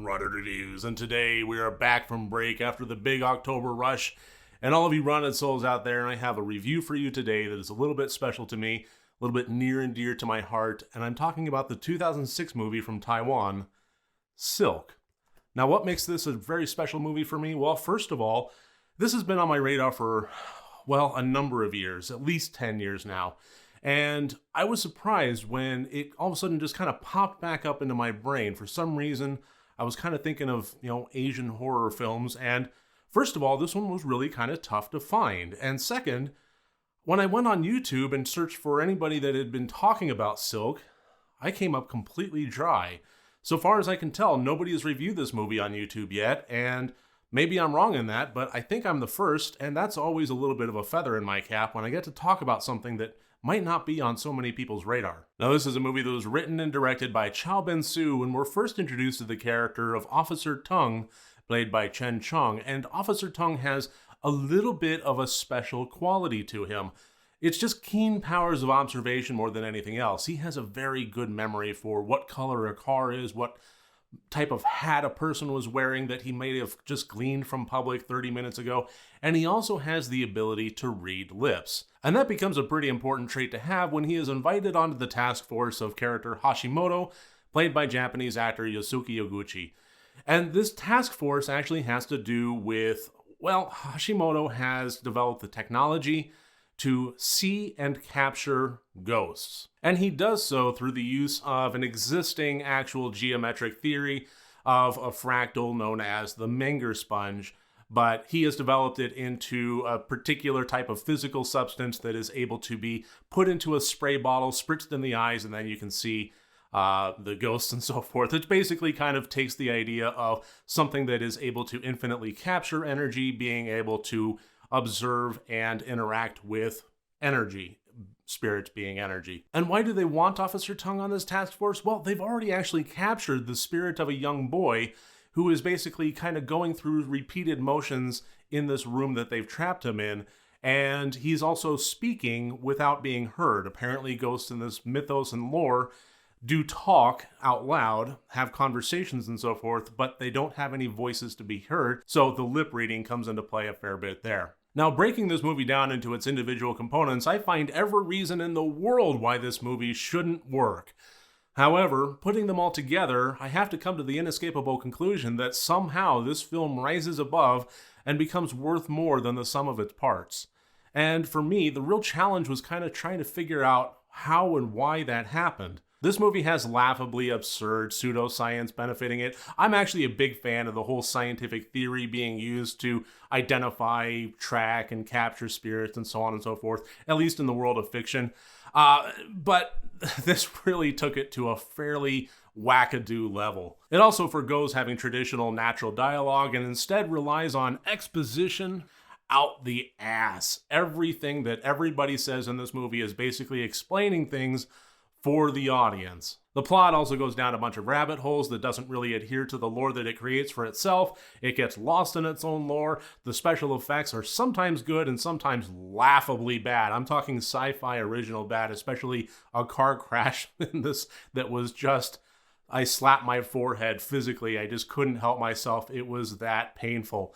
from Runner Reviews, and today we are back from break after the big October rush. And all of you Running Souls out there, and I have a review for you today that is a little bit special to me, a little bit near and dear to my heart, and I'm talking about the 2006 movie from Taiwan, Silk. Now, what makes this a very special movie for me? Well, first of all, this has been on my radar for, well, a number of years, at least 10 years now. And I was surprised when it all of a sudden just kind of popped back up into my brain. For some reason, I was kind of thinking of, Asian horror films. And first of all, this one was really kind of tough to find. And second, when I went on YouTube and searched for anybody that had been talking about Silk, I came up completely dry. So far as I can tell, nobody has reviewed this movie on YouTube yet. And maybe I'm wrong in that, but I think I'm the first. And that's always a little bit of a feather in my cap when I get to talk about something that might not be on so many people's radar. Now, this is a movie that was written and directed by Chow Ben-soo, and we're first introduced to the character of Officer Tung, played by Chen Chung, and Officer Tung has a little bit of a special quality to him. It's just keen powers of observation more than anything else. He has a very good memory for what color a car is, what type of hat a person was wearing that he may have just gleaned from public 30 minutes ago, and he also has the ability to read lips. And that becomes a pretty important trait to have when he is invited onto the task force of character Hashimoto, played by Japanese actor Yosuke Oguchi. And this task force actually has to do with, well, Hashimoto has developed the technology to see and capture ghosts. And he does so through the use of an existing actual geometric theory of a fractal known as the Menger sponge, but he has developed it into a particular type of physical substance that is able to be put into a spray bottle, spritzed in the eyes, and then you can see the ghosts and so forth. It basically kind of takes the idea of something that is able to infinitely capture energy, being able to observe and interact with energy, spirits being energy. And why do they want Officer Tung on this task force? Well, they've already actually captured the spirit of a young boy who is basically kind of going through repeated motions in this room that they've trapped him in. And he's also speaking without being heard. Apparently, ghosts in this mythos and lore do talk out loud, have conversations and so forth, but they don't have any voices to be heard. So the lip reading comes into play a fair bit there. Now, breaking this movie down into its individual components, I find every reason in the world why this movie shouldn't work. However, putting them all together, I have to come to the inescapable conclusion that somehow this film rises above and becomes worth more than the sum of its parts. And for me, the real challenge was kind of trying to figure out how and why that happened. This movie has laughably absurd pseudoscience benefiting it. I'm actually a big fan of the whole scientific theory being used to identify, track, and capture spirits and so on and so forth, at least in the world of fiction. But this really took it to a fairly wackadoo level. It also forgoes having traditional natural dialogue and instead relies on exposition out the ass. Everything that everybody says in this movie is basically explaining things for the audience. The plot also goes down a bunch of rabbit holes that doesn't really adhere to the lore that it creates for itself. It gets lost in its own lore. The special effects are sometimes good and sometimes laughably bad. I'm talking sci-fi original bad, especially a car crash in this that was just, I slapped my forehead physically. I just couldn't help myself. It was that painful.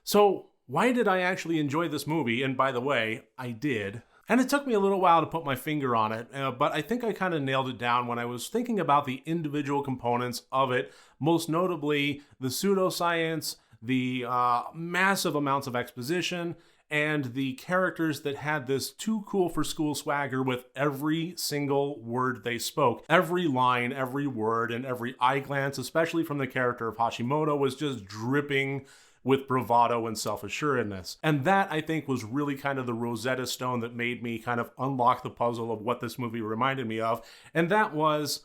So why did I actually enjoy this movie? And by the way, I did. And it took me a little while to put my finger on it, but I think I kind of nailed it down when I was thinking about the individual components of it, most notably the pseudoscience, the massive amounts of exposition, and the characters that had this too cool for school swagger with every single word they spoke. Every line, every word, and every eye glance, especially from the character of Hashimoto, was just dripping with bravado and self-assuredness. And that, I think, was really kind of the Rosetta Stone that made me kind of unlock the puzzle of what this movie reminded me of, and that was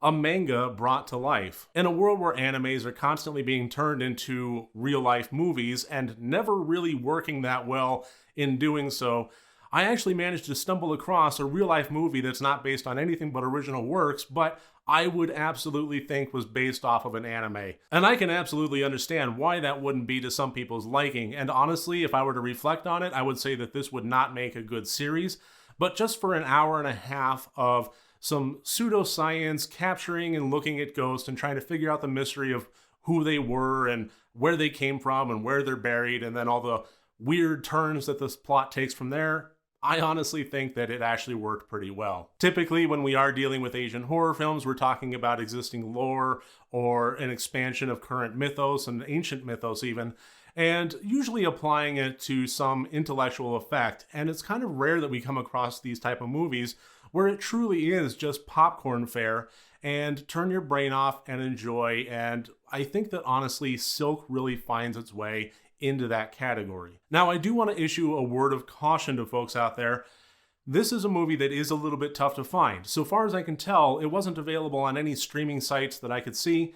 a manga brought to life. In a world where animes are constantly being turned into real-life movies and never really working that well in doing so, I actually managed to stumble across a real-life movie that's not based on anything but original works, but I would absolutely think was based off of an anime. And I can absolutely understand why that wouldn't be to some people's liking. And honestly, if I were to reflect on it, I would say that this would not make a good series. But just for an hour and a half of some pseudoscience capturing and looking at ghosts and trying to figure out the mystery of who they were and where they came from and where they're buried, and then all the weird turns that this plot takes from there, I honestly think that it actually worked pretty well. Typically, when we are dealing with Asian horror films, we're talking about existing lore or an expansion of current mythos and ancient mythos even, and usually applying it to some intellectual effect. And it's kind of rare that we come across these type of movies where it truly is just popcorn fare and turn your brain off and enjoy. And I think that honestly, Silk really finds its way into that category. Now, I do want to issue a word of caution to folks out there. This is a movie that is a little bit tough to find. So far as I can tell, it wasn't available on any streaming sites that I could see.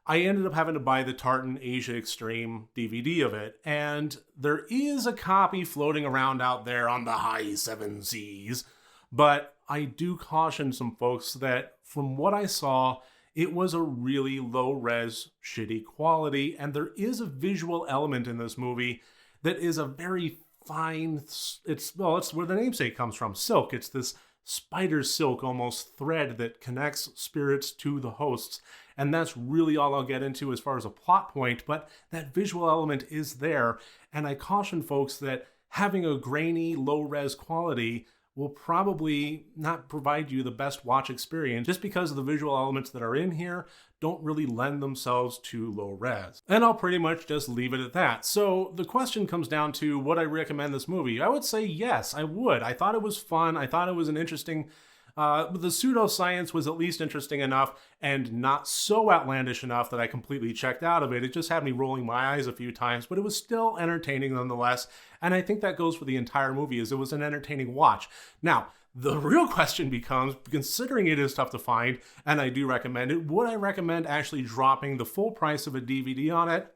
I ended up having to buy the Tartan Asia Extreme DVD of it, and there is a copy floating around out there on the high seven seas, but I do caution some folks that from what I saw, it was a really low-res, shitty quality, and there is a visual element in this movie that is a very fine, it's where the namesake comes from, silk. It's this spider silk almost thread that connects spirits to the hosts, and that's really all I'll get into as far as a plot point, but that visual element is there, and I caution folks that having a grainy, low-res quality will probably not provide you the best watch experience just because of the visual elements that are in here don't really lend themselves to low res. And I'll pretty much just leave it at that. So the question comes down to, would I recommend this movie? I would say yes, I would. I thought it was fun. I thought it was an interesting the pseudoscience was at least interesting enough and not so outlandish enough that I completely checked out of it. It just had me rolling my eyes a few times, but it was still entertaining nonetheless. And I think that goes for the entire movie, is it was an entertaining watch. Now, the real question becomes, considering it is tough to find, and I do recommend it, would I recommend actually dropping the full price of a DVD on it?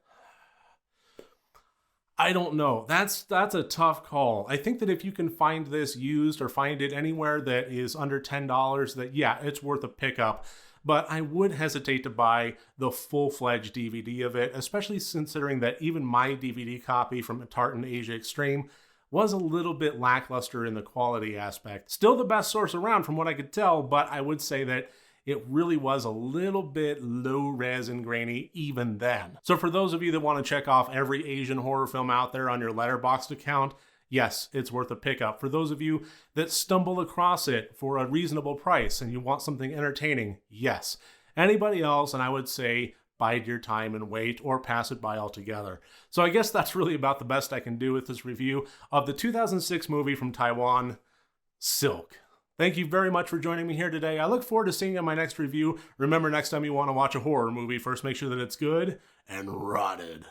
I don't know. That's a tough call. I think that if you can find this used or find it anywhere that is under $10, that yeah, it's worth a pickup. But I would hesitate to buy the full-fledged DVD of it, especially considering that even my DVD copy from Tartan Asia Extreme was a little bit lackluster in the quality aspect. Still the best source around from what I could tell, but I would say that it really was a little bit low res and grainy even then. So for those of you that want to check off every Asian horror film out there on your Letterboxd account, yes, it's worth a pickup. For those of you that stumble across it for a reasonable price and you want something entertaining, yes. Anybody else, and I would say bide your time and wait or pass it by altogether. So I guess that's really about the best I can do with this review of the 2006 movie from Taiwan, Silk. Thank you very much for joining me here today. I look forward to seeing you in my next review. Remember, next time you want to watch a horror movie, first make sure that it's good and rotted.